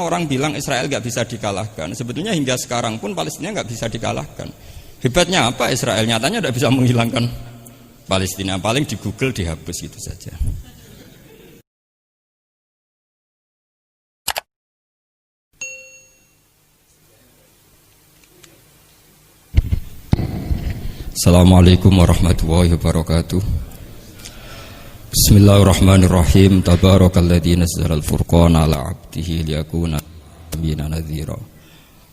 Orang bilang Israel nggak bisa dikalahkan. Sebetulnya hingga sekarang pun Palestina nggak bisa dikalahkan. Hebatnya apa Israel? Nyatanya tidak bisa menghilangkan Palestina. Paling di Google dihapus gitu saja. Assalamualaikum warahmatullahi wabarakatuh. Bismillahirrahmanirrahim. Tabarakalladzi nazzala al-furqana 'ala 'abdihi liyakuna lin-'alamin nadhira.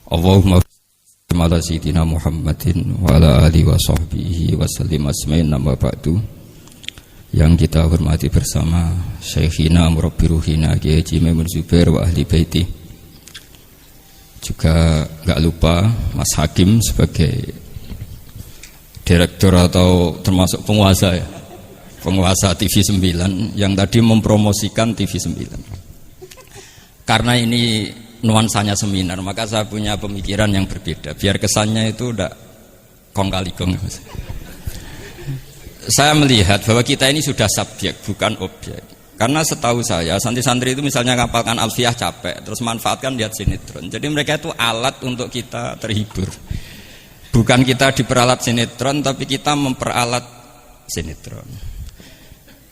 Allahumma shalli 'ala sayyidina Muhammadin wa 'ala alihi wa sahbihi wa sallim asma'in nama ba'du. Yang kita hormati bersama Syekhina Murabbi Ruhina Kiai Haji Maimun Zubair wa ahli baiti. Juga enggak lupa Mas Hakim sebagai direktur atau termasuk penguasa ya, penguasa TV 9 yang tadi mempromosikan TV 9. Karena ini nuansanya seminar, maka saya punya pemikiran yang berbeda biar kesannya itu udah kong kali kong. Saya melihat bahwa kita ini sudah subjek bukan objek. Karena setahu saya santri-santri itu misalnya ngapalkan alfiah capek terus manfaatkan lihat sinetron. Jadi mereka itu alat untuk kita terhibur. Bukan kita diperalat sinetron, tapi kita memperalat sinetron.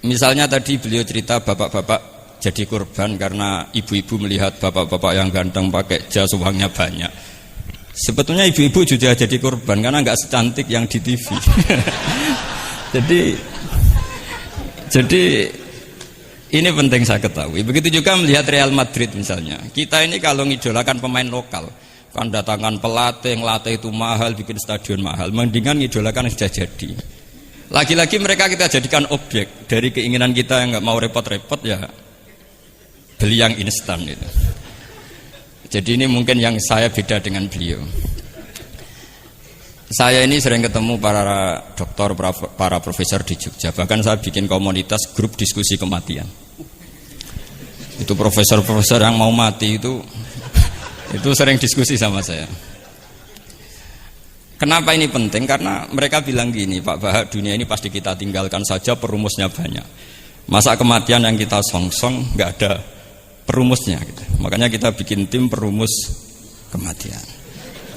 Misalnya tadi beliau cerita bapak-bapak jadi korban karena ibu-ibu melihat bapak-bapak yang ganteng pakai jas uangnya banyak. Sebetulnya ibu-ibu juga jadi korban karena nggak secantik yang di TV. jadi ini penting saya ketahui. Begitu juga melihat Real Madrid misalnya. Kita ini kalau ngidolakan pemain lokal, kan datangkan pelatih, ngelatih itu mahal, bikin stadion mahal, mendingan ngidolakan yang sudah jadi. Lagi-lagi mereka kita jadikan objek dari keinginan kita yang nggak mau repot-repot ya beli yang instan itu. Jadi ini mungkin yang saya beda dengan beliau. Saya ini sering ketemu para dokter, para profesor di Jogja. Bahkan saya bikin komunitas grup diskusi kematian. Itu profesor-profesor yang mau mati itu sering diskusi sama saya. Kenapa ini penting? Karena mereka bilang gini, Pak Bahak, dunia ini pasti kita tinggalkan saja, perumusnya banyak. Masa kematian yang kita songsong nggak ada perumusnya gitu. Makanya kita bikin tim perumus kematian.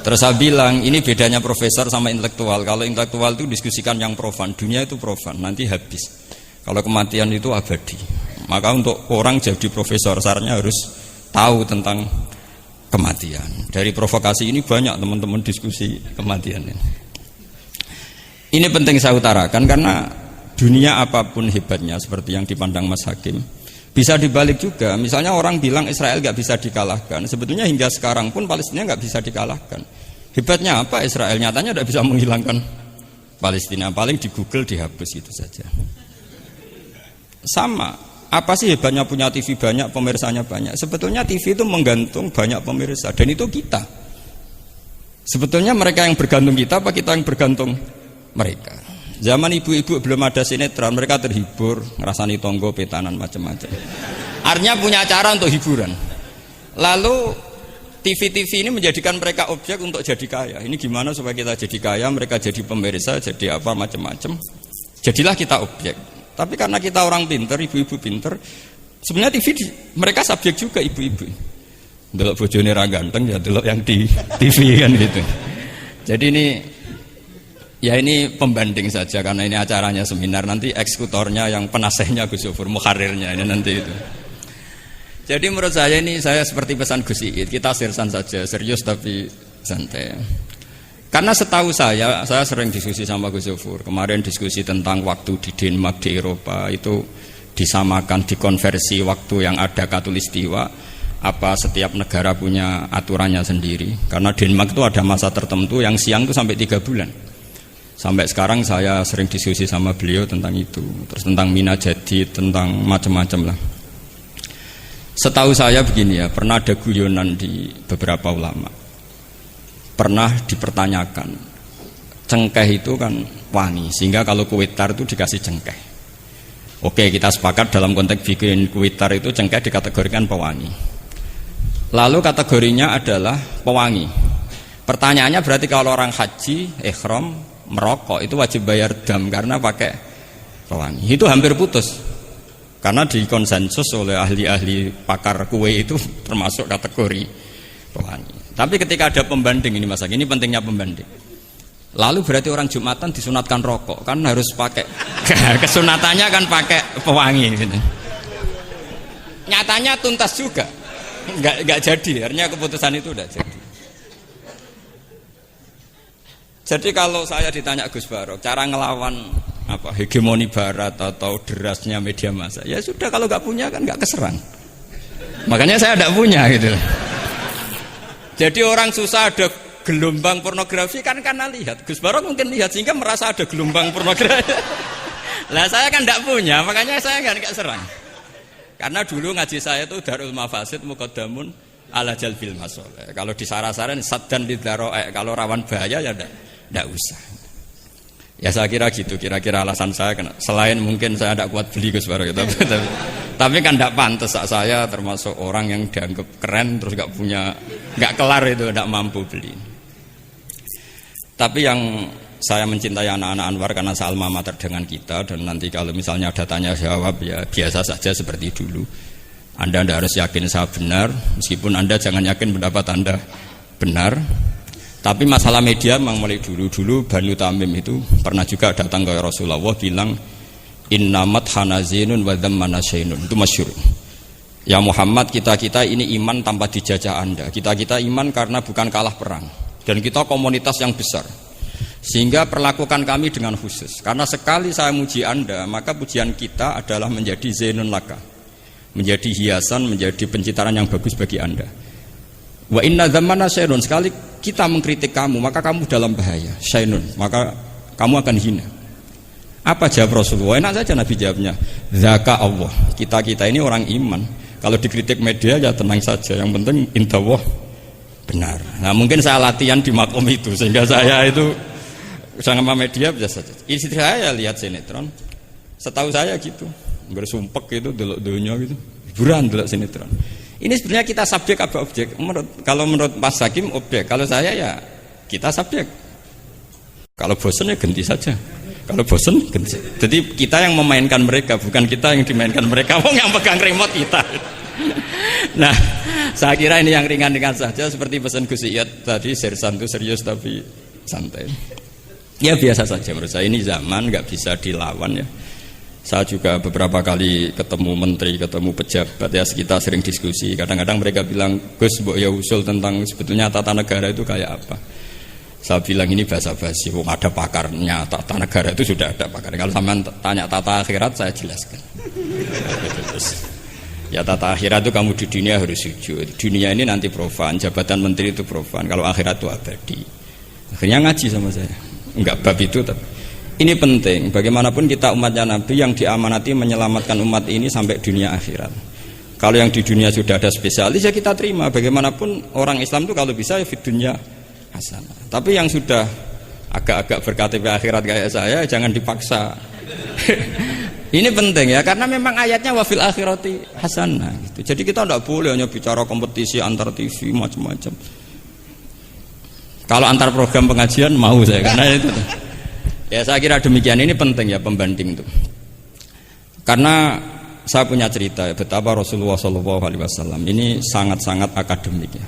Terus saya bilang, ini bedanya profesor sama intelektual. Kalau intelektual itu diskusikan yang profan, dunia itu profan, nanti habis. Kalau kematian itu abadi. Maka untuk orang jadi profesor, sarannya harus tahu tentang kematian. Dari provokasi ini banyak teman-teman diskusi kematian ini. Ini penting saya utarakan karena dunia apapun hebatnya seperti yang dipandang Mas Hakim bisa dibalik juga. Misalnya orang bilang Israel nggak bisa dikalahkan. Sebetulnya hingga sekarang pun Palestina nggak bisa dikalahkan. Hebatnya apa Israel? Nyatanya tidak bisa menghilangkan Palestina. Paling di Google dihapus itu saja. Sama. Apa sih hebatnya punya TV banyak, pemirsanya banyak? Sebetulnya TV itu menggantung banyak pemirsa, dan itu kita. Sebetulnya mereka yang bergantung kita, apa kita yang bergantung mereka? Zaman ibu-ibu belum ada sinetron, mereka terhibur, ngerasani tonggo, petanan, macam-macam. Artinya punya cara untuk hiburan. Lalu TV-TV ini menjadikan mereka objek untuk jadi kaya. Ini gimana supaya kita jadi kaya, mereka jadi pemirsa, jadi apa, macam-macam. Jadilah kita objek. Tapi karena kita orang pinter, ibu-ibu pinter, sebenarnya TV mereka subjek juga ibu-ibu. Delok bojone ra ganteng ya delok yang di TV kan gitu. Jadi ini pembanding saja karena ini acaranya seminar, nanti eksekutornya yang penasehnya Gus Yofur, muharirnya ini nanti itu. Jadi menurut saya ini saya seperti pesan Gus Iit, kita sersan saja, serius tapi santai. Karena setahu saya sering diskusi sama Gus Yofur. Kemarin diskusi tentang waktu di Denmark, di Eropa itu disamakan, dikonversi waktu yang ada katulistiwa. Apa setiap negara punya aturannya sendiri. Karena Denmark itu ada masa tertentu yang siang itu sampai 3 bulan. Sampai sekarang saya sering diskusi sama beliau tentang itu. Terus tentang Mina Jadi, tentang macam-macam lah. Setahu saya begini ya, pernah ada guyonan di beberapa ulama. Pernah dipertanyakan, cengkeh itu kan wangi, sehingga kalau kue tar itu dikasih cengkeh. Oke, kita sepakat dalam konteks bikin kue tar itu cengkeh dikategorikan pewangi. Lalu kategorinya adalah pewangi. Pertanyaannya berarti kalau orang haji, ihram, merokok itu wajib bayar dam karena pakai pewangi. Itu hampir putus. Karena dikonsensus oleh ahli-ahli pakar kue itu termasuk kategori pewangi. Tapi ketika ada pembanding ini Mas, ini pentingnya pembanding. Lalu berarti orang Jumatan disunatkan rokok, kan harus pakai kesunatannya kan pakai pewangi gitu. Nyatanya tuntas juga. Enggak jadi, akhirnya keputusan itu udah jadi. Jadi kalau saya ditanya Gus Barok, cara ngelawan apa hegemoni Barat atau derasnya media massa, ya sudah kalau nggak punya kan nggak keserang. Makanya saya tidak punya gitu. Jadi orang susah ada gelombang pornografi kan karena lihat. Gus Barok mungkin lihat sehingga merasa ada gelombang pornografi. Lah saya kan tidak punya, makanya saya nggak serang. Karena dulu ngaji saya itu Darul Mafasid Muqaddamun ala Jalbil Masoleh. Kalau disara-saran saddan lidzaro'e, kalau rawan bahaya ya tidak usah. Ya saya kira gitu, kira-kira alasan saya kena. Selain mungkin saya tidak kuat beli Gus Barok, tapi kan tidak pantas saya termasuk orang yang dianggap keren terus nggak kelar itu, tidak mampu beli. Tapi yang saya mencintai anak-anak Anwar karena sealma mater dengan kita, dan nanti kalau misalnya ada tanya jawab ya biasa saja seperti dulu. Anda tidak harus yakin saya benar, meskipun Anda jangan yakin pendapat Anda benar. Tapi masalah media memang mulai dulu Banu Tamim itu pernah juga datang ke Rasulullah bilang innamat hanazinun wa dhammana syainun, itu masyhur. Ya Muhammad, kita ini iman tanpa dijajah Anda. Kita iman karena bukan kalah perang, dan kita komunitas yang besar. Sehingga perlakukan kami dengan khusus. Karena sekali saya muji Anda, maka pujian kita adalah menjadi zainun laka, menjadi hiasan, menjadi pencitraan yang bagus bagi Anda. Wa inna dhammana syainun, sekali kita mengkritik kamu, maka kamu dalam bahaya. Syainun, maka kamu akan hina. Apa jawab Rasulullah? Enak saja Nabi jawabnya. Zaka Allah. Kita ini orang iman. Kalau dikritik media ya tenang saja. Yang penting indallah benar. Nah mungkin saya latihan di makom itu sehingga saya itu sama media biasa saja. Istri saya lihat sinetron. Setahu saya gitu. Bersumpek gitu, delok dunia gitu. Hiburan delok sinetron. Ini sebenarnya kita subjek apa objek? Kalau menurut Mas Hakim objek. Kalau saya ya kita subjek. Kalau bosan ya ganti saja. Kalau bosan ganti. Jadi kita yang memainkan mereka, bukan kita yang dimainkan mereka. Wong yang pegang remote kita. Nah, saya kira ini yang ringan-ringan saja seperti pesan Gus Iyad tadi, sersan itu serius tapi santai. Ya biasa saja menurut saya, ini zaman nggak bisa dilawan ya. Saya juga beberapa kali ketemu menteri, ketemu pejabat ya, kita sering diskusi. Kadang-kadang mereka bilang, Gus, mbok ya usul tentang sebetulnya tata negara itu kayak apa. Saya bilang ini basa-basi, ada pakarnya. Tata negara itu sudah ada pakar. Kalau sampean tanya tata akhirat, saya jelaskan. Ya tata akhirat itu kamu di dunia harus sujud. Dunia ini nanti profan, jabatan menteri itu profan. Kalau akhirat itu abadi. Akhirnya ngaji sama saya. Enggak bab itu tapi ini penting, bagaimanapun kita umatnya Nabi yang diamanati menyelamatkan umat ini sampai dunia akhirat. Kalau yang di dunia sudah ada spesialis ya kita terima. Bagaimanapun orang Islam itu kalau bisa ya fit dunya hasanah. Tapi yang sudah agak-agak berKTP akhirat kayak saya jangan dipaksa. Ini penting ya, karena memang ayatnya wafil akhirati hasanah gitu. Jadi kita tidak boleh hanya bicara kompetisi antar TV macam-macam. Kalau antar program pengajian mau saya, karena itu. Ya saya kira demikian, ini penting ya pembanding itu. Karena saya punya cerita ya, betapa Rasulullah SAW ini sangat-sangat akademik ya.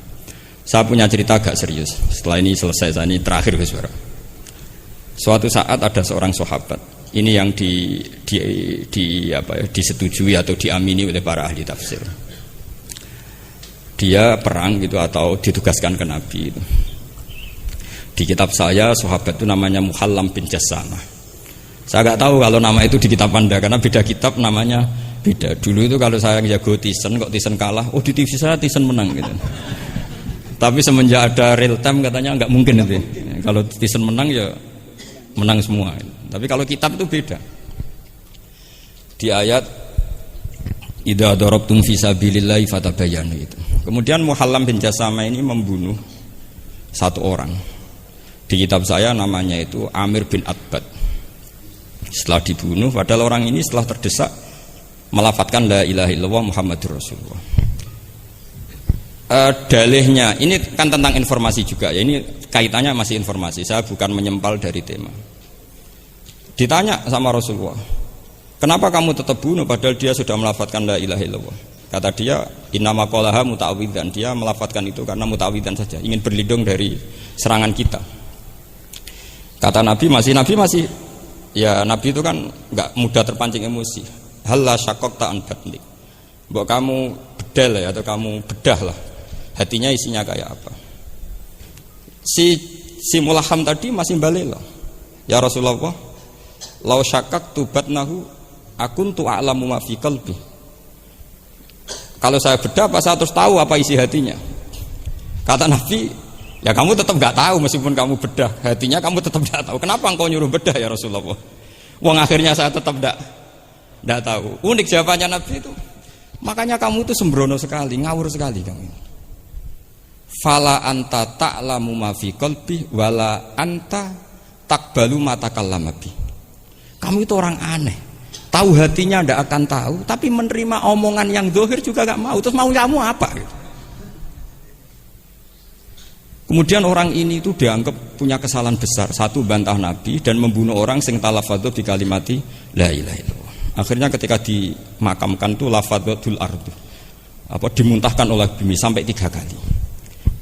Saya punya cerita agak serius. Setelah ini selesai, saya ini terakhir Gus Bara. Suatu saat ada seorang sahabat, ini yang disetujui atau diamini oleh para ahli tafsir. Dia perang gitu atau ditugaskan ke Nabi itu. Di kitab saya sahabat itu namanya Muhallam bin Jassamah. Saya nggak tahu kalau nama itu di kitab Anda karena beda kitab namanya beda. Dulu itu kalau saya jago Tyson, kok Tyson kalah, oh di TV saya Tyson menang gitu. Tapi semenjak ada real time katanya nggak mungkin itu. Kalau Tyson menang ya menang semua. Tapi kalau kitab itu beda. Di ayat idza darabtum fi sabilillahi fatabayyanu itu. Kemudian Muhallam bin Jassamah ini membunuh satu orang. Di kitab saya namanya itu Amir bin Atbad. Setelah dibunuh, padahal orang ini setelah terdesak melafadzkan la ilaha illallah Muhammadur Rasulullah. Dalihnya ini kan tentang informasi juga ya, ini kaitannya masih informasi. Saya bukan menyempal dari tema. Ditanya sama Rasulullah, Kenapa kamu tetap bunuh padahal dia sudah melafadzkan la ilaha illallah? Kata dia, innama qalaha muta'awwidzan. Dia melafadzkan itu karena muta'awwidzan saja, ingin berlindung dari serangan kita. Kata Nabi masih ya Nabi itu kan enggak mudah terpancing emosi. Halla syaqaqta an batnik. Mbok kamu bedal ya atau kamu bedah lah. Hatinya isinya kayak apa? Si mulaham tadi masih balik loh. Ya Rasulullah, law syaqaqtu batnahu akuntu a'lamu ma fi qalbi. Kalau saya bedah, apa saya terus tahu apa isi hatinya? Kata Nabi, ya kamu tetap nggak tahu meskipun kamu bedah hatinya, kamu tetap nggak tahu. Kenapa engkau nyuruh bedah ya Rasulullah? Wong akhirnya saya tetap nggak tahu. Unik jawabannya Nabi itu. Makanya kamu itu sembrono sekali, ngawur sekali kamu. Fala anta ta'lamu ma fi qalbi wala anta taqbalu ma takallama bi. Kamu itu orang aneh. Tahu hatinya ndak akan tahu, tapi menerima omongan yang zahir juga gak mau. Terus mau kamu apa? Kemudian orang ini itu dianggap punya kesalahan besar. Satu, bantah Nabi dan membunuh orang sing talafadhu bi kalimati la ilaha illallah. Akhirnya ketika dimakamkan itu lafadhul ardu. Dimuntahkan oleh bumi sampai 3 kali.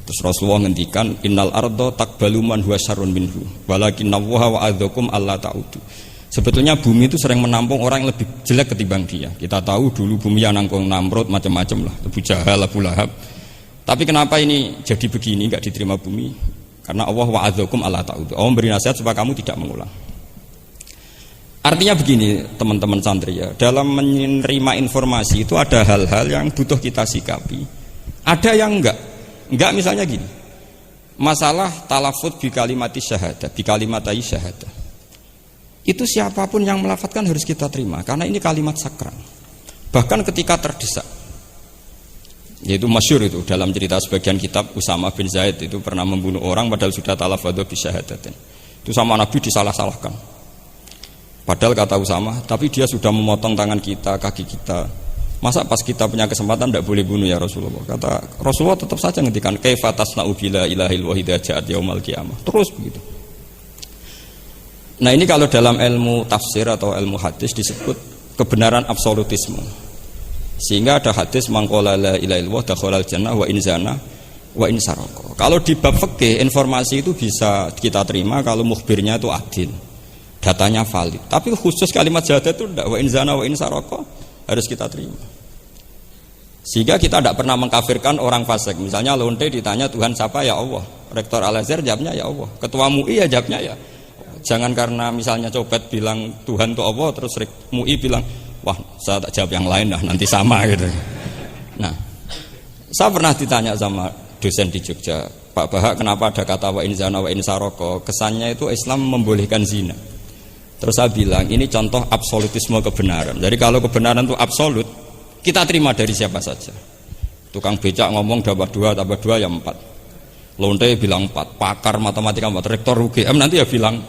Terus Rasulullah ngendikan innal ardo taqbalu man huwa syarrun minhu walakinnallaha wa'adzakum alla ta'udu. Sebetulnya bumi itu sering menampung orang yang lebih jelek ketimbang dia. Kita tahu dulu bumi yang nangkung Namrud macam-macam lah, Abu Jahal, Abu Lahab. Tapi kenapa ini jadi begini, enggak diterima bumi? Karena Allah wa'adzakum alla ta'udu. Allah memberi nasihat supaya kamu tidak mengulang. Artinya begini teman-teman santri ya, dalam menerima informasi itu ada hal-hal yang butuh kita sikapi. Ada yang enggak misalnya gini. Masalah talafut bi kalimati syahadah, bi kalimatai syahadah. Itu siapapun yang melafadzkan harus kita terima karena ini kalimat sakral. Bahkan ketika terdesak, yaitu masyhur itu dalam cerita sebagian kitab, Usama bin Zaid itu pernah membunuh orang padahal sudah talafadhu bi syahadatin. Itu sama Nabi disalah-salahkan. Padahal kata Usama, tapi dia sudah memotong tangan kita, kaki kita. Masa pas kita punya kesempatan tidak boleh bunuh ya Rasulullah? Kata Rasulullah tetap saja ngendikan kaifa tasna'u bila ilahil wahida ja'at yaumal qiyamah. Terus begitu. Nah ini kalau dalam ilmu tafsir atau ilmu hadis disebut kebenaran absolutisme. Sehingga ada hadis mangqala la ilaha illallah dakhalal jannah wa in zana wa in saraka. Kalau di bab fikih informasi itu bisa kita terima kalau mukhbirnya itu adil, datanya valid. Tapi khusus kalimat syahadat itu tidak, wa in zana wa in saraka harus kita terima. Sehingga kita tidak pernah mengkafirkan orang fasik. Misalnya lonte ditanya Tuhan siapa, ya Allah. Rektor Al-Azhar jawabnya ya Allah. Ketua MUI ya jawabnya ya. Jangan karena misalnya copet bilang Tuhan itu Allah, terus MUI bilang, wah saya tak jawab yang lain dah, nanti sama gitu. Nah, saya pernah ditanya sama dosen di Jogja, Pak Bahak, kenapa ada kata wa in zana wa in saroko? Kesannya itu Islam membolehkan zina. Terus saya bilang, ini contoh absolutisme kebenaran. Jadi kalau kebenaran itu absolut, kita terima dari siapa saja. Tukang becak ngomong dapat 2 tambah 2 ya 4. Lonte bilang 4, pakar matematika 4, rektor UGM nanti ya bilang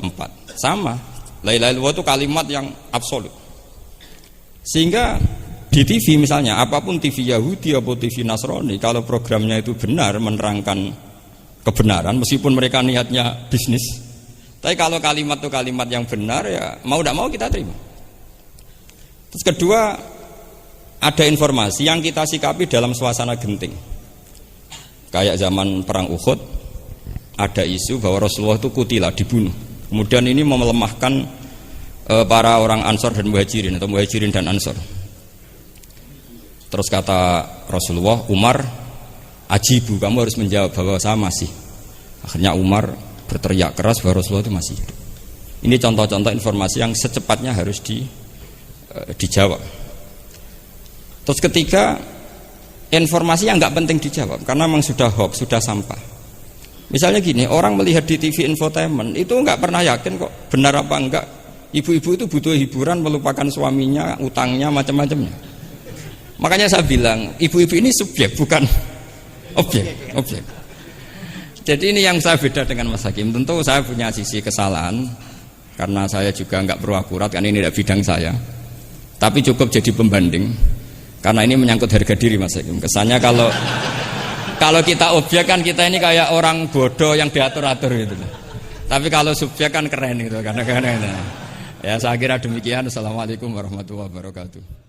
4. Sama. La ilaha illallah itu kalimat yang absolut. Sehingga di TV misalnya, apapun TV Yahudi atau TV Nasrani, kalau programnya itu benar menerangkan kebenaran, meskipun mereka niatnya bisnis, tapi kalau kalimat itu kalimat yang benar, ya mau tidak mau kita terima. Terus kedua, ada informasi yang kita sikapi dalam suasana genting. Kayak zaman perang Uhud, ada isu bahwa Rasulullah itu kutilah, dibunuh. Kemudian ini melemahkan para orang Ansor dan Muhajirin atau Muhajirin dan Ansor. Terus kata Rasulullah, Umar, ajibu, kamu harus menjawab bahwa saya masih. Akhirnya Umar berteriak keras bahwa Rasulullah itu masih hidup. Ini contoh-contoh informasi yang secepatnya harus dijawab. Terus ketiga, informasi yang nggak penting dijawab karena memang sudah hoax, sudah sampah. Misalnya gini, orang melihat di TV infotainment itu nggak pernah yakin kok benar apa enggak. Ibu-ibu itu butuh hiburan, melupakan suaminya, utangnya, macam-macamnya. Makanya saya bilang, ibu-ibu ini subjek, bukan objek. Jadi ini yang saya beda dengan Mas Hakim. Tentu saya punya sisi kesalahan karena saya juga nggak perlu akurat, karena ini tidak bidang saya. Tapi cukup jadi pembanding karena ini menyangkut harga diri Mas Hakim. Kesannya kalau kita objek kan kita ini kayak orang bodoh yang diatur-atur gitu. Tapi kalau subjek kan keren gitu, karena Ya saya kira demikian. Assalamualaikum warahmatullahi wabarakatuh.